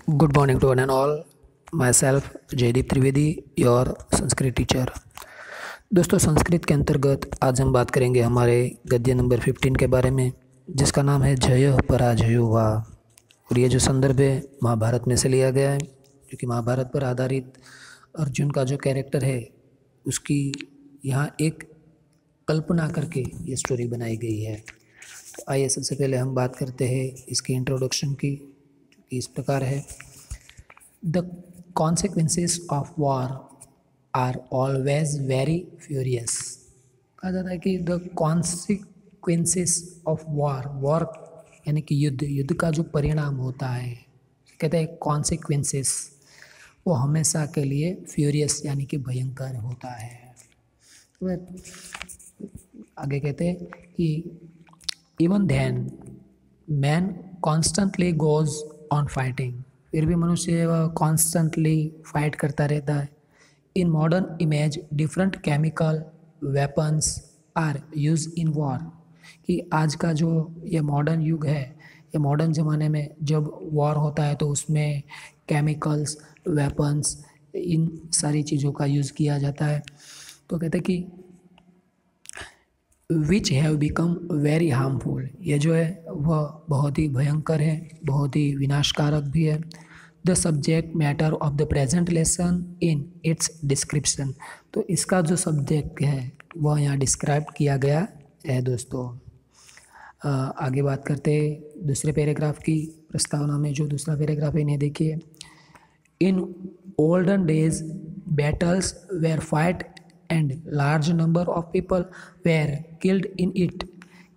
Good morning to one and all. Myself Jaideep Trivedi, your Sanskrit teacher. दोस्तों, संस्कृत के अंतर्गत आज हम बात करेंगे हमारे गद्य नंबर 15 के बारे में, जिसका नाम है जय पराजयो वा। और ये जो संदर्भ है महाभारत में से लिया गया है, क्योंकि महाभारत पर आधारित अर्जुन का जो कैरेक्टर है उसकी यहाँ एक कल्पना करके ये स्टोरी बनाई गई है। तो आइए सबसे पहले हम बात करते हैं इसकी इंट्रोडक्शन की, जो कि इस प्रकार है। The consequences of war are always very furious. कहा जाता है कि द कॉन्सिक्वेंसेस ऑफ वॉर यानी कि युद्ध का जो परिणाम होता है, कहते हैं कॉन्सिक्वेंसेस, वो हमेशा के लिए फ्यूरियस यानी कि भयंकर होता है। आगे कहते हैं कि even then man constantly goes on fighting, फिर भी मनुष्य कॉन्स्टेंटली फाइट करता रहता है। In modern image different chemical weapons are use in war, कि आज का जो ये मॉडर्न युग है, ये मॉडर्न ज़माने में जब वॉर होता है तो उसमें केमिकल्स, वेपन्स, इन सारी चीज़ों का यूज़ किया जाता है। तो कहते हैं कि which have become very harmful, ये जो है वह बहुत ही भयंकर है, बहुत ही विनाशकारक भी है। The subject matter of the present lesson in its description, तो इसका जो सब्जेक्ट है वह यहाँ डिस्क्राइब किया गया है। दोस्तों, आगे बात करते हैं दूसरे पैराग्राफ की प्रस्तावना में। जो दूसरा पैराग्राफ है इन्हें देखिए। In olden days battles were fight and large number of people were killed in it,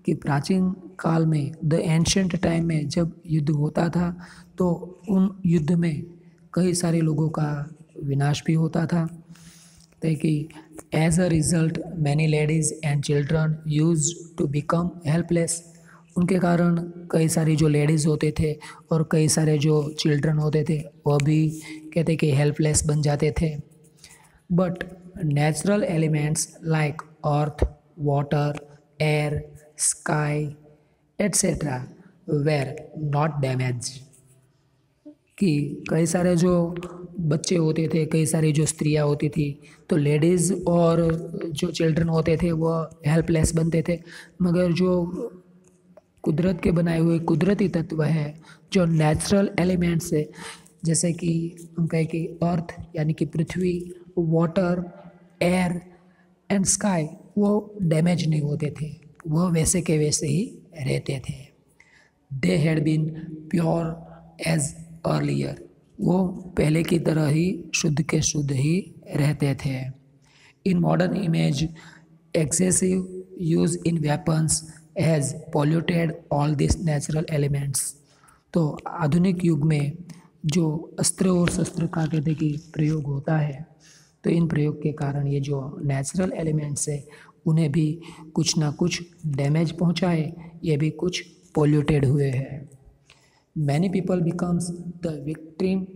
कि प्राचीन काल में, द एंशंट टाइम में जब युद्ध होता था तो उन युद्ध में कई सारे लोगों का विनाश भी होता था। तो कि as a result many ladies and children use to become helpless, उनके कारण कई सारी जो लेडीज़ होते थे और कई सारे जो चिल्ड्रन होते थे वह भी कहते कि हेल्पलेस बन जाते थे। But natural elements like earth, water, air, sky etcetera were not damage, कि कई सारे जो बच्चे होते थे, कई सारी जो स्त्रियां होती थी, तो लेडीज़ और जो चिल्ड्रन होते थे वह हेल्पलेस बनते थे। मगर जो कुदरत के बनाए हुए कुदरती तत्व है, जो नेचुरल एलिमेंट्स है, जैसे कि हम कहें कि अर्थ यानी कि पृथ्वी, वाटर, एयर एंड स्काई, वो डैमेज नहीं होते थे, वह वैसे के वैसे ही रहते थे। They had been pure as earlier, वो पहले की तरह ही शुद्ध के शुद्ध ही रहते थे। इन modern image excessive use in weapons has polluted all this natural elements, तो आधुनिक युग में जो अस्त्र और शस्त्र का कहते कि प्रयोग होता है, तो इन प्रयोग के कारण ये जो नेचुरल एलिमेंट्स है उन्हें भी कुछ ना कुछ डैमेज पहुंचाए, ये भी कुछ पॉल्यूटेड हुए हैं। Many people becomes the victim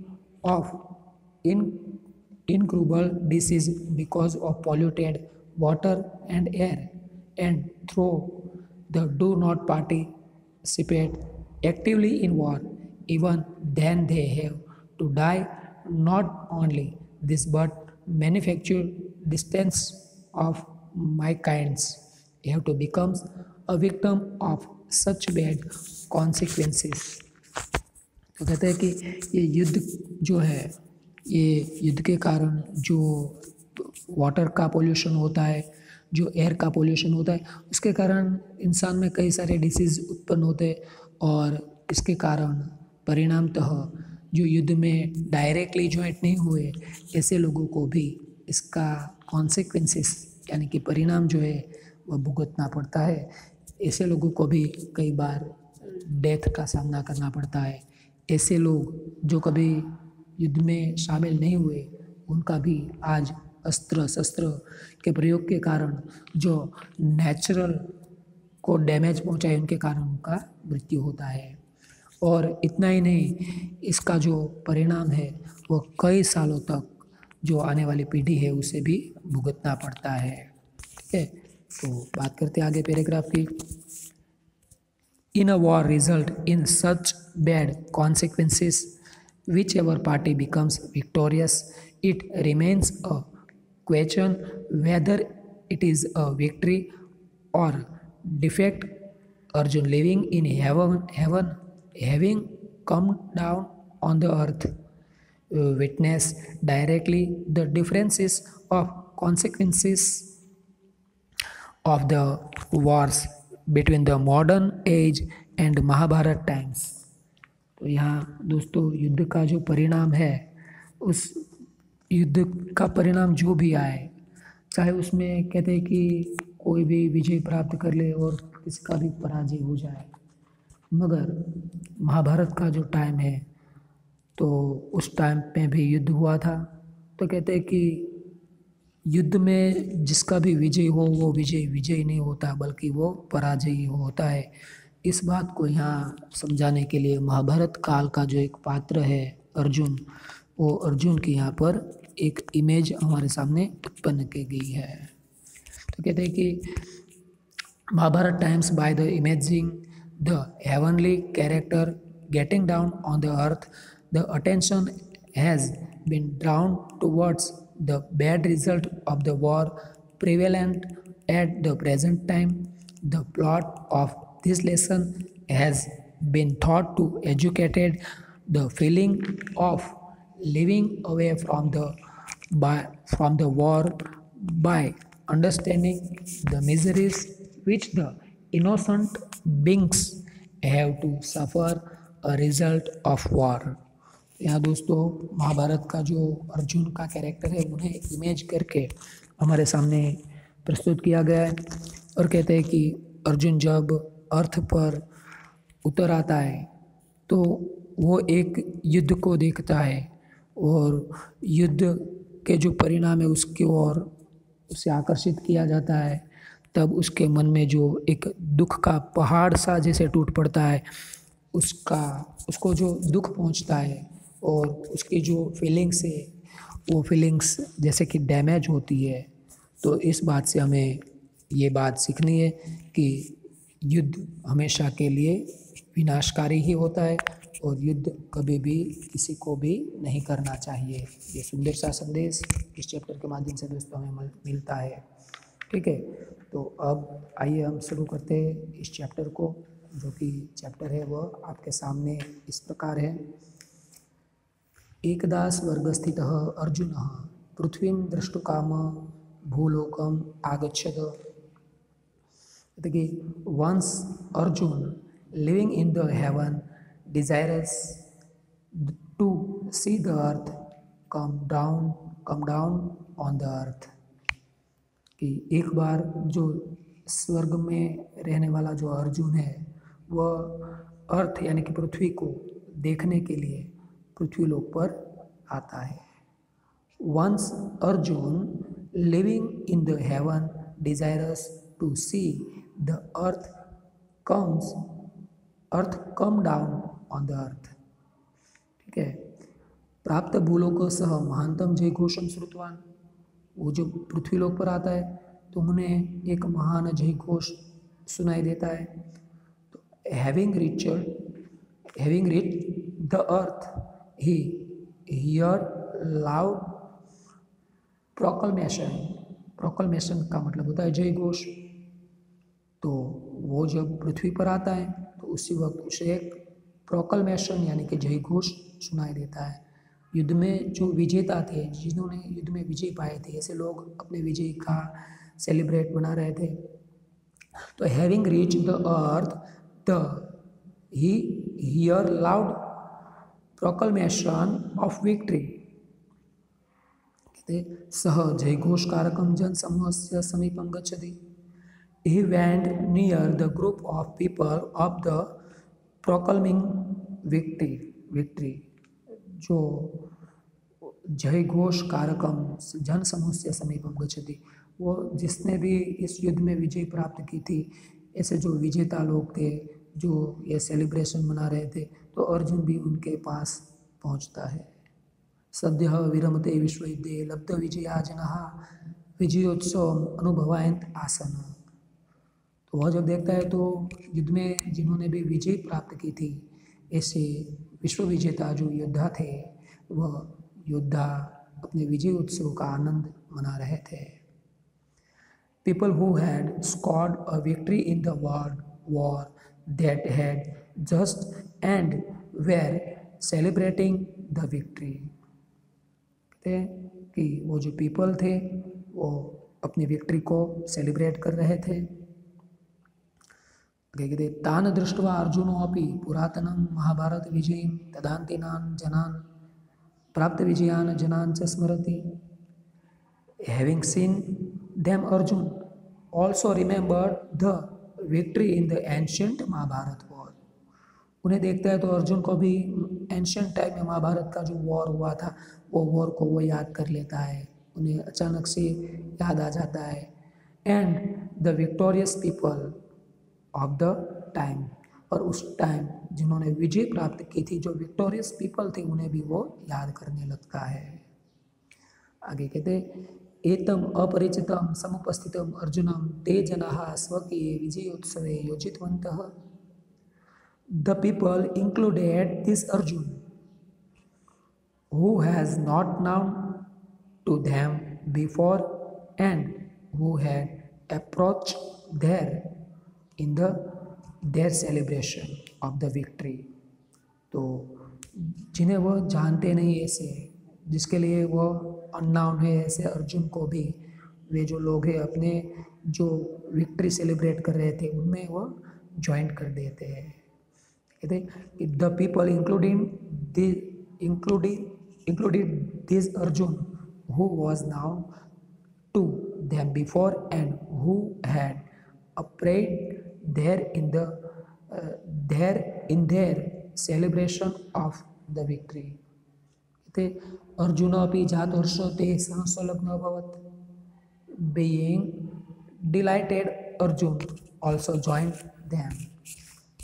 of incurable disease because of polluted water and air, and though they do not participate actively in war, even then they have to die. Not only this, but manufacture distance of my kinds have to become a victim of such bad consequences। तो कहते हैं कि ये युद्ध जो है, ये युद्ध के कारण जो वाटर का पोल्यूशन होता है, जो एयर का पोल्यूशन होता है, उसके कारण इंसान में कई सारे डिसीज़ उत्पन्न होते हैं, और इसके कारण परिणामतः जो युद्ध में डायरेक्टली ज्वाइंट नहीं हुए ऐसे लोगों को भी इसका कॉन्सिक्वेंसेस यानी कि परिणाम जो है वह भुगतना पड़ता है। ऐसे लोगों को भी कई बार डेथ का सामना करना पड़ता है। ऐसे लोग जो कभी युद्ध में शामिल नहीं हुए, उनका भी आज अस्त्र शस्त्र के प्रयोग के कारण जो नेचुरल को डैमेज पहुंचाए, उनके कारण उनका मृत्यु होता है। और इतना ही नहीं, इसका जो परिणाम है वो कई सालों तक जो आने वाली पीढ़ी है उसे भी भुगतना पड़ता है। ठीक है, तो बात करते हैं आगे पैराग्राफ की। in a war result in such bad consequences whichever party becomes victorious, it remains a question whether it is a victory or defeat. Arjun living in heaven, having come down on the earth, witness directly the differences of consequences of the wars between the modern age and Mahabharata times. तो यहाँ दोस्तों युद्ध का जो परिणाम है, उस युद्ध का परिणाम जो भी आए, चाहे उसमें कहते हैं कि कोई भी विजय प्राप्त कर ले और किसी का भी पराजय हो जाए, मगर महाभारत का जो टाइम है तो उस टाइम पे भी युद्ध हुआ था। तो कहते हैं कि युद्ध में जिसका भी विजय हो वो विजय नहीं होता, बल्कि वो पराजय ही होता है। इस बात को यहाँ समझाने के लिए महाभारत काल का जो एक पात्र है अर्जुन, वो अर्जुन की यहाँ पर एक इमेज हमारे सामने उत्पन्न की गई है। तो कहते हैं कि Mahabharata times by the imaging the heavenly character getting down on the earth, the attention has been drawn towards the bad result of the war prevalent at the present time. The plot of this lesson has been thought to educate the feeling of living away from the war by understanding the miseries which the innocent beings have to suffer a result of war. यहाँ दोस्तों महाभारत का जो अर्जुन का character है उन्हें image करके हमारे सामने प्रस्तुत किया गया है। और कहते हैं कि अर्जुन जब अर्थ पर उतर आता है तो वो एक युद्ध को देखता है और युद्ध के जो परिणाम है उसकी ओर उसे आकर्षित किया जाता है। तब उसके मन में जो एक दुख का पहाड़ सा जैसे टूट पड़ता है, उसको जो दुख पहुंचता है और उसकी जो फीलिंग्स है वो फीलिंग्स जैसे कि डैमेज होती है। तो इस बात से हमें ये बात सीखनी है कि युद्ध हमेशा के लिए विनाशकारी ही होता है और युद्ध कभी भी किसी को भी नहीं करना चाहिए। ये सुंदर सा संदेश इस चैप्टर के माध्यम से दोस्तों हमें मिलता है। ठीक है, तो अब आइए हम शुरू करते हैं इस चैप्टर को, जो कि चैप्टर है वह आपके सामने इस प्रकार है। एकदा स्वर्गस्थितः अर्जुनः पृथ्वीं द्रष्टुकाम भूलोकम आगच्छत। Once Arjun living in the heaven desirous to see the earth come down on the earth. कि एक बार जो स्वर्ग में रहने वाला जो अर्जुन है वह अर्थ यानी कि पृथ्वी को देखने के लिए पृथ्वीलोक पर आता है। Once Arjun living in the heaven desirous to see the earth come down on the earth. ठीक है, प्राप्त भूलोक सह महानतम जय घोषम श्रुतवान। वो जो पृथ्वीलोक पर आता है तो उन्हें एक महान जय घोष सुनाई देता है। तो having reached the earth he heard loud proclamation का मतलब होता है जय घोष। तो वो जब पृथ्वी पर आता है तो उसी वक्त उसे एक प्रोक्लमेशन यानी कि जय घोष सुनाई देता है। युद्ध में जो विजेता थे, जिन्होंने युद्ध में विजय पाए थे, ऐसे लोग अपने विजय का सेलिब्रेट बना रहे थे। तो having reach the earth he hear loud proclamation of victory. सह जयघोषकारकं जन समूहस्य समीपं गच्छति। He went near the group of people of the proclaiming victory। जो जय घोष कारकम जन समूह से समीपम गच्छति, वो जिसने भी इस युद्ध में विजय प्राप्त की थी, ऐसे जो विजेता लोग थे जो ये सेलिब्रेशन मना रहे थे, तो अर्जुन भी उनके पास पहुंचता है। सद्य विरमते विश्वयुद्धे लब्ध विजया जनाः विजयोत्सव अनुभवायन्त आसन। तो वह जब देखता है तो युद्ध में जिन्होंने भी विजय प्राप्त की थी, ऐसे विश्व विजेता जो योद्धा थे वह योद्धा अपने विजय उत्सव का आनंद मना रहे थे। People who had scored a victory in the world war that had just ended were celebrating the victory। कहते हैं कि वो जो पीपल थे वो अपनी विक्ट्री को सेलिब्रेट कर रहे थे। कहते तान दृष्ट्वा अर्जुनो अपि पुरातनं महाभारत विजयं तदान्तिनान् जनान् प्राप्त विजयान् जनान् च स्मरति। Having seen them, Arjun also remembered the victory in the ancient Mahabharat war। उन्हें देखता है तो अर्जुन को भी एंशियंट टाइम में महाभारत का जो वॉर हुआ था वो वॉर को वो याद कर लेता है, उन्हें अचानक से याद आ जाता है। And the victorious people of the time, और उस टाइम जिन्होंने विजय प्राप्त की थी, जो विक्टोरियस पीपल थे, उन्हें भी वो याद करने लगता है। आगे कहते एतम अपरिचितम समुपस्थितम अर्जुनम ते जनाः स्वकीये विजयोत्सवे योजितवन्तः। The people included this Arjun, who has not known to them before and who had approached there in their celebration of the victory। तो जिन्हें वह जानते नहीं ऐसे, जिसके लिए वह अननाउन है, ऐसे अर्जुन को भी वे जो लोग हैं अपने जो विक्ट्री सेलिब्रेट कर रहे थे उनमें वह ज्वाइन कर देते हैं। कहते the people included this Arjun who was known to them before and who had appeared there in their celebration of the victory। कहते अर्जुन अपि जातहर्षो ते सह संलग्नो अभवत्। Being delighted, Arjun also joined them।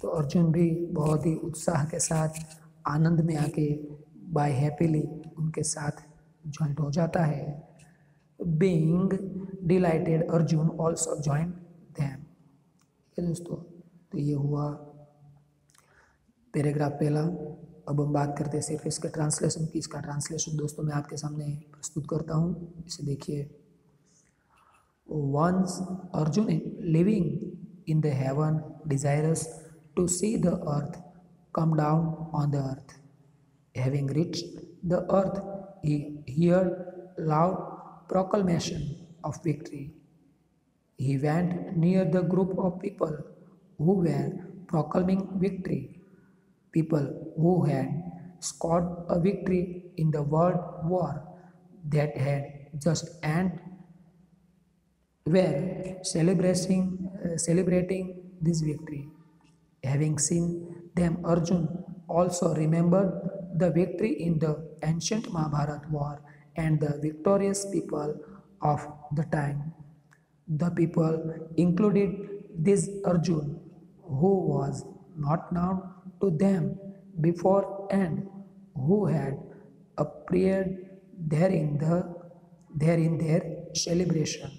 तो अर्जुन भी बहुत ही उत्साह के साथ आनंद में आके बाय हैप्पीली उनके साथ ज्वाइंट हो जाता है। Being dilated Arjun also join them. ठीक है दोस्तों, तो ये हुआ पैराग्राफ पहला। अब हम बात करते हैं सिर्फ इसके ट्रांसलेशन की। इसका ट्रांसलेशन दोस्तों मैं आपके सामने प्रस्तुत करता हूँ, इसे देखिए। Once Arjun living in the heaven desirous to see the earth come down on the earth। Having reached the earth, he heard loud proclamation of victory। He went near the group of people who were proclaiming victory, people who had scored a victory in the world war that had just ended, were celebrating this victory। Having seen them, Arjun also remembered the victory in the ancient Mahabharat war and the victorious people of the time। The people included this Arjun, who was not known to them before and who had appeared there in their celebration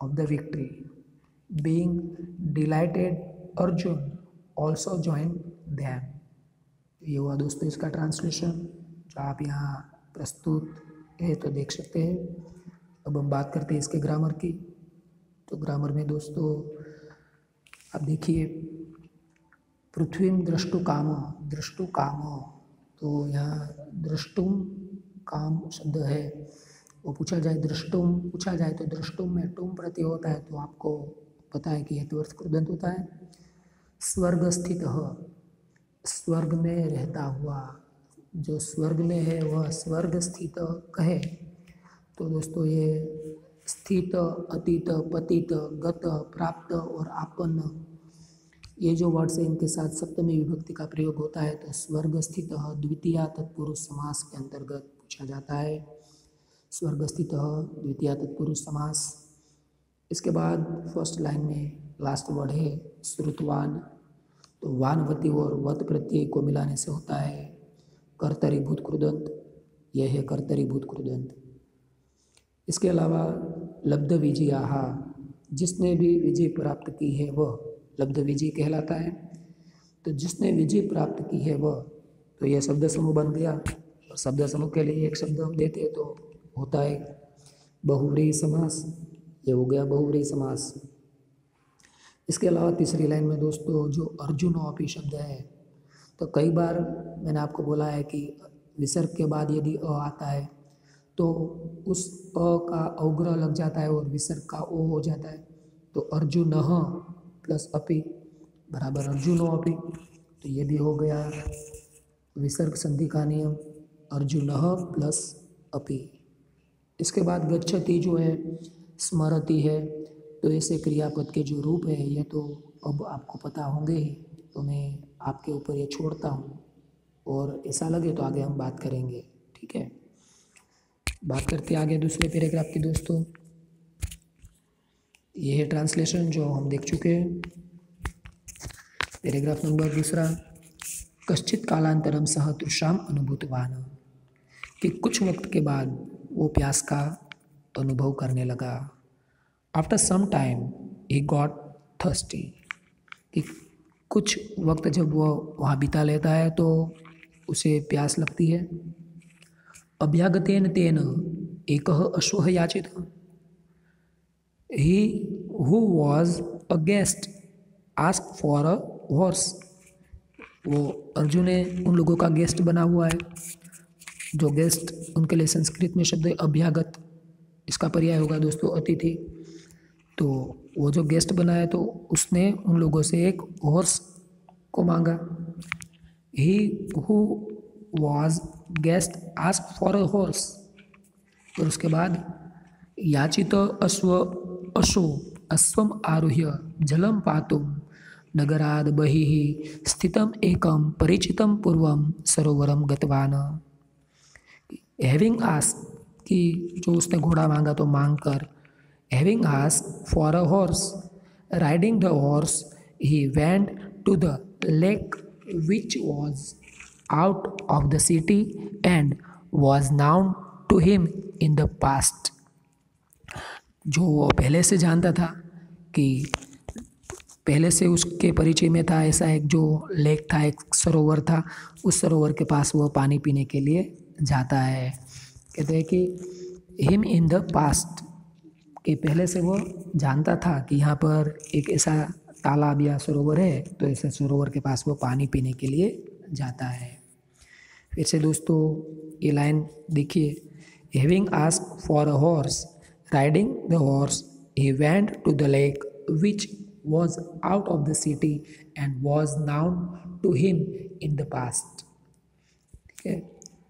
of the victory। Being delighted, Arjun also join them. ये हुआ दोस्तों इसका translation, जो आप यहाँ प्रस्तुत है तो देख सकते हैं। अब हम बात करते हैं इसके ग्रामर की। तो ग्रामर में दोस्तों आप देखिए, पृथ्वीम दृष्टु कामो, तो यहाँ दृष्टुम काम शब्द है, वो पूछा जाए दृष्टुम पूछा जाए तो दृष्टुम में टुम प्रत्यय होता है, तो आपको पता है कि हेतुअर्थ कृदंत होता है। स्वर्ग स्थित, स्वर्ग में रहता हुआ, जो स्वर्ग में है वह स्वर्ग स्थित कहे। तो दोस्तों ये स्थित, अतीत, पतित, गत, प्राप्त और आपन्न, ये जो वर्ड्स हैं इनके साथ सप्तमी विभक्ति का प्रयोग होता है। तो स्वर्ग स्थित द्वितीया तत्पुरुष समास के अंतर्गत पूछा जाता है। स्वर्ग स्थित द्वितीया तत्पुरुष समास। इसके बाद फर्स्ट लाइन में लास्ट वर्ड है श्रुतवान, तो वानवती और वत प्रत्यय को मिलाने से होता है कर्तरीभूत कृदंत, यह है कर्तरीभूत कृदंत। इसके अलावा लब्ध विजयाः, जिसने भी विजय प्राप्त की है वह लब्ध विजय कहलाता है। तो जिसने विजय प्राप्त की है वह तो ये शब्द समूह बन गया। और शब्द समूह के लिए एक शब्द हम देते हैं तो होता है बहुव्रीहि समास। ये हो गया बहुव्रीहि समास। इसके अलावा तीसरी लाइन में दोस्तों जो अर्जुनोपि शब्द है, तो कई बार मैंने आपको बोला है कि विसर्ग के बाद यदि अ आता है तो उस अ का अवग्रह लग जाता है और विसर्ग का ओ हो जाता है। तो अर्जुनः प्लस अपि बराबर अर्जुनोपि। तो ये भी हो गया विसर्ग संधि का नियम, अर्जुनः प्लस अपि। इसके बाद गच्छति जो है, स्मरति है, तो ऐसे क्रियापद के जो रूप है ये तो अब आपको पता होंगे ही, तो मैं आपके ऊपर ये छोड़ता हूँ और ऐसा लगे तो आगे हम बात करेंगे। ठीक है, बात करते आगे दूसरे पैराग्राफ की दोस्तों। ये है ट्रांसलेशन जो हम देख चुके हैं। पैराग्राफ नंबर दूसरा, कश्चित कालांतरम सह तृषाम अनुभूतवान, कि कुछ वक्त के बाद वो प्यास का अनुभव करने लगा। After some time he got thirsty, कि कुछ वक्त जब वो वहाँ बिता लेता है तो उसे प्यास लगती है। अभ्यागतेन तेन एकः अश्वः याचितः, he who was a guest ask for a horse. वो अर्जुन है उन लोगों का गेस्ट बना हुआ है। जो गेस्ट उनके लिए संस्कृत में शब्द है अभ्यागत, इसका पर्याय होगा दोस्तों अतिथि। तो वो जो गेस्ट बना है तो उसने उन लोगों से एक हॉर्स को मांगा। ही who was guest ask for a horse. और उसके बाद याचित अश्व अश्वम आरुह्य जलम पातुम नगराद बहिः स्थितम एकम परिचितम पूर्वम सरोवरम गतवान। हैविंग आस्क, कि जो उसने घोड़ा मांगा तो मांग कर, having ask for a horse, riding the horse he went to the lake which was out of the city and was known to him in the past. जो वो पहले से जानता था, कि पहले से उसके परिचय में था ऐसा एक जो लेक था, एक सरोवर था, उस सरोवर के पास वो पानी पीने के लिए जाता है। कहते हैं कि हिम इन द पास्ट, कि पहले से वो जानता था कि यहाँ पर एक ऐसा तालाब या सरोवर है, तो ऐसे सरोवर के पास वो पानी पीने के लिए जाता है। फिर से दोस्तों ये लाइन देखिए, having ask for a horse, riding the horse he went to the lake which was out of the city and was known to him in the past। ठीक है,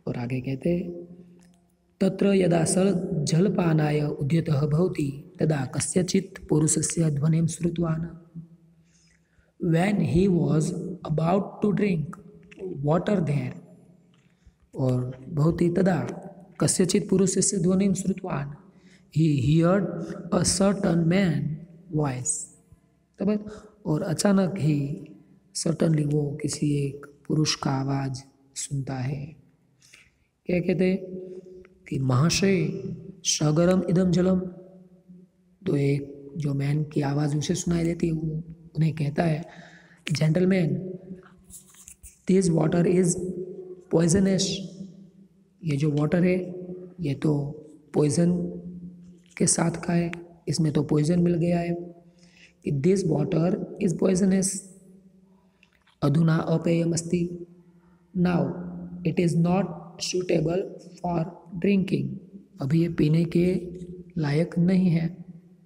और आगे कहते तत्र यदा स जलपानाय उद्यतः भवति तदा कस्यचित् पुरुषस्य ध्वनिं श्रुतवान्। when he was about to drink water there, और भवति तदा कस्यचित् पुरुषस्य ध्वनिं श्रुतवान्, he heard a certain man voice। तब और अचानक ही सर्टनली वो किसी एक पुरुष का आवाज़ सुनता है। क्या कहते कि महाशय सागरम इदम जलम। तो एक जो मैन की आवाज़ उसे सुनाई देती है, वो उन्हें कहता है gentleman this water is poisonous. ये जो वाटर है ये तो पॉइजन के साथ का है, इसमें तो पॉइजन मिल गया है। दिस वाटर इज पॉइजनस अधुना अपेयमस्ति, now it is not suitable for drinking. अभी ये पीने के लायक नहीं है,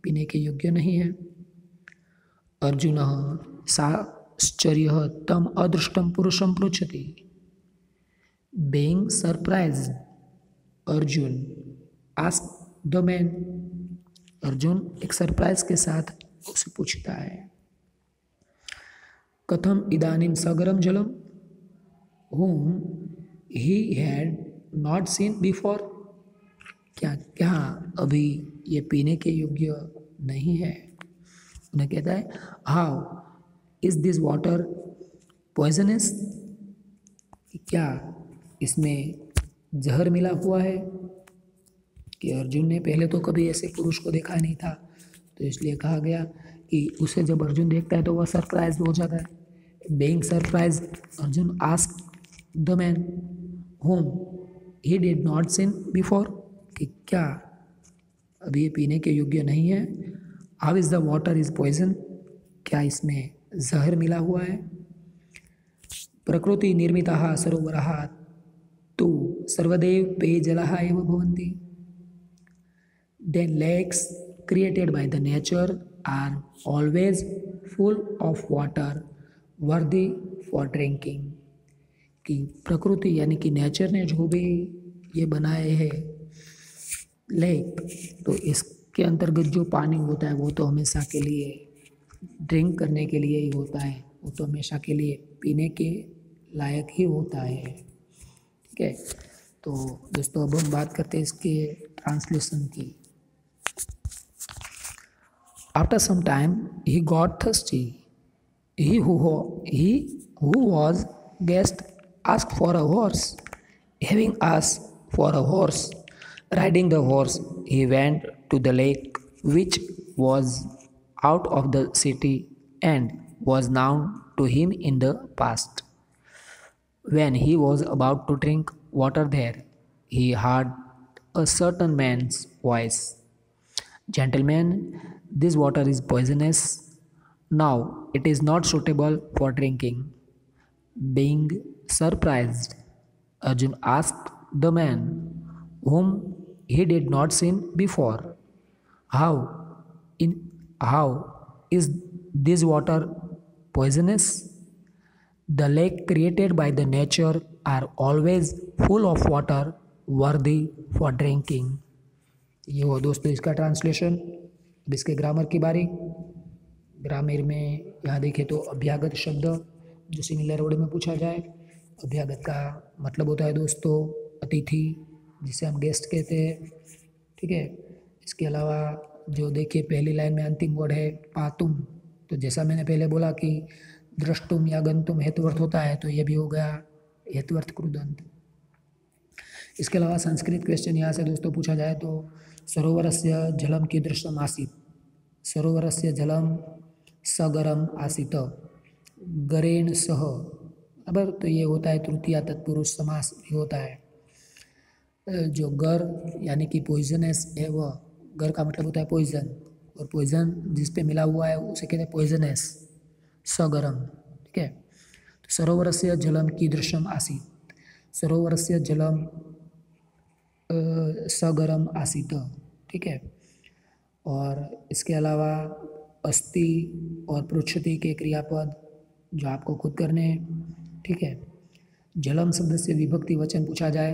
पीने के योग्य नहीं है। अर्जुनः साश्चर्यः तम अदृष्टं पुरुषं पृच्छति। Being surprised Arjun asked the man. Arjun एक सरप्राइज के साथ उसे पूछता है कथम इदानीं सागरम जलम whom he had not seen before। क्या अभी ये पीने के योग्य नहीं है। उन्हें कहता है how is this water poisonous, क्या इसमें जहर मिला हुआ है। कि अर्जुन ने पहले तो कभी ऐसे पुरुष को देखा नहीं था, तो इसलिए कहा गया कि उसे जब अर्जुन देखता है तो वह सरप्राइज हो जाता है। Being surprise Arjun ask the man whom he did not seen before, कि क्या अभी ये पीने के योग्य नहीं है। How is the water is poison, क्या इसमें जहर मिला हुआ है। प्रकृति निर्मिताः सरोवराः तु सर्वदैव पेयजलाः एव भवन्ति। Then lakes created by the nature are always full of water worthy for drinking, कि प्रकृति यानी कि नेचर ने जो भी ये बनाए हैं लेक, तो इसके अंतर्गत जो पानी होता है वो तो हमेशा के लिए ड्रिंक करने के लिए ही होता है, वो तो हमेशा के लिए पीने के लायक ही होता है। ठीक है, तो दोस्तों अब हम बात करते हैं इसके ट्रांसलेशन की। After some time, he got thirsty. He who was guest asked for a horse. Having asked for a horse, riding the horse, he went to the lake, which was out of the city and was known to him in the past. When he was about to drink water there, he heard a certain man's voice. Gentlemen, this water is poisonous. Now it is not suitable for drinking. Being surprised, Arjun asked the man, whom he did not see before, How how is this water poisonous? The lake created by the nature are always full of water worthy for drinking. ये हुआ दोस्तों इसका translation. अब इसके grammar की बारी। Grammar में यहाँ देखें तो अभ्यागत शब्द जो सिमिलर वर्ड में पूछा जाए। अभ्यागत का मतलब होता है दोस्तों अतिथि, जिसे हम गेस्ट कहते हैं। ठीक है, इसके अलावा जो देखिए पहली लाइन में अंतिम वर्ड है पातुम, तो जैसा मैंने पहले बोला कि द्रष्टुम या गंतुम हेतुअर्थ होता है, तो ये भी हो गया हेतुअर्थ कृदंत। इसके अलावा संस्कृत क्वेश्चन यहाँ से दोस्तों पूछा जाए तो सरोवरस्य जलम कीदृशम आसीत्, सरोवरस्य जलम सगरम आसीत्, गरेण सह, अब तो ये होता है तृतीया तत्पुरुष समास भी होता है। जो गर यानी कि पॉइजनस है, वह गर का मतलब होता है पॉइजन, और पॉइजन जिस पे मिला हुआ है उसे कहते हैं पॉइजनस, सगरम। ठीक है, तो सरोवरस्य जलम कीदृशम आसीत्, सरोवरस्य जलम सगरम आसीत्। ठीक है, और इसके अलावा अस्ति और पृच्छति के क्रियापद जो आपको खुद करने हैं। ठीक है, जलम शब्द से विभक्ति वचन पूछा जाए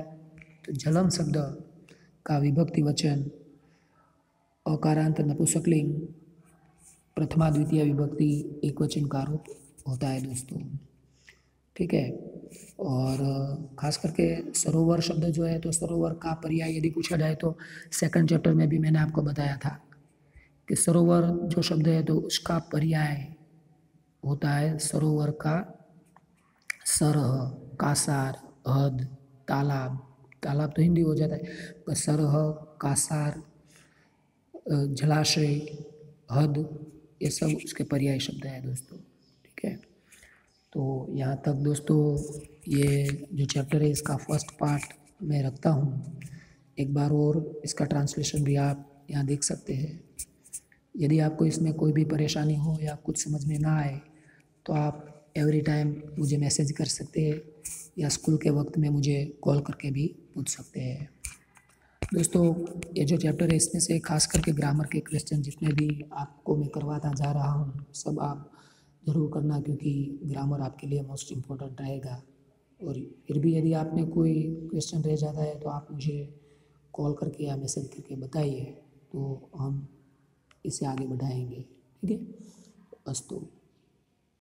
तो जलम शब्द का विभक्ति वचन अकारांत नपुंसकलिंग प्रथमा द्वितीय विभक्ति एक वचन का रूप होता है दोस्तों। ठीक है, और खास करके सरोवर शब्द जो है, तो सरोवर का पर्याय यदि पूछा जाए तो सेकंड चैप्टर में भी मैंने आपको बताया था कि सरोवर जो शब्द है तो उसका पर्याय होता है सरोवर का सरह, कासार, हद, तालाब। तालाब तो हिंदी हो जाता है, पर सरह, कासार, जलाशय, हद, ये सब उसके पर्याय शब्द हैं दोस्तों। ठीक है, तो यहाँ तक दोस्तों ये जो चैप्टर है इसका फर्स्ट पार्ट मैं रखता हूँ। एक बार और इसका ट्रांसलेशन भी आप यहाँ देख सकते हैं। यदि आपको इसमें कोई भी परेशानी हो या कुछ समझ में ना आए तो आप एवरी टाइम मुझे मैसेज कर सकते हैं या स्कूल के वक्त में मुझे कॉल करके भी पूछ सकते हैं। दोस्तों ये जो चैप्टर है इसमें से खास करके ग्रामर के क्वेश्चन जितने भी आपको मैं करवाता जा रहा हूँ सब आप ज़रूर करना, क्योंकि ग्रामर आपके लिए मोस्ट इम्पोर्टेंट रहेगा। और फिर भी यदि आप में कोई क्वेश्चन रह जाता है तो आप मुझे कॉल करके या मैसेज करके बताइए, तो हम इसे आगे बढ़ाएंगे। ठीक है, अस्तु।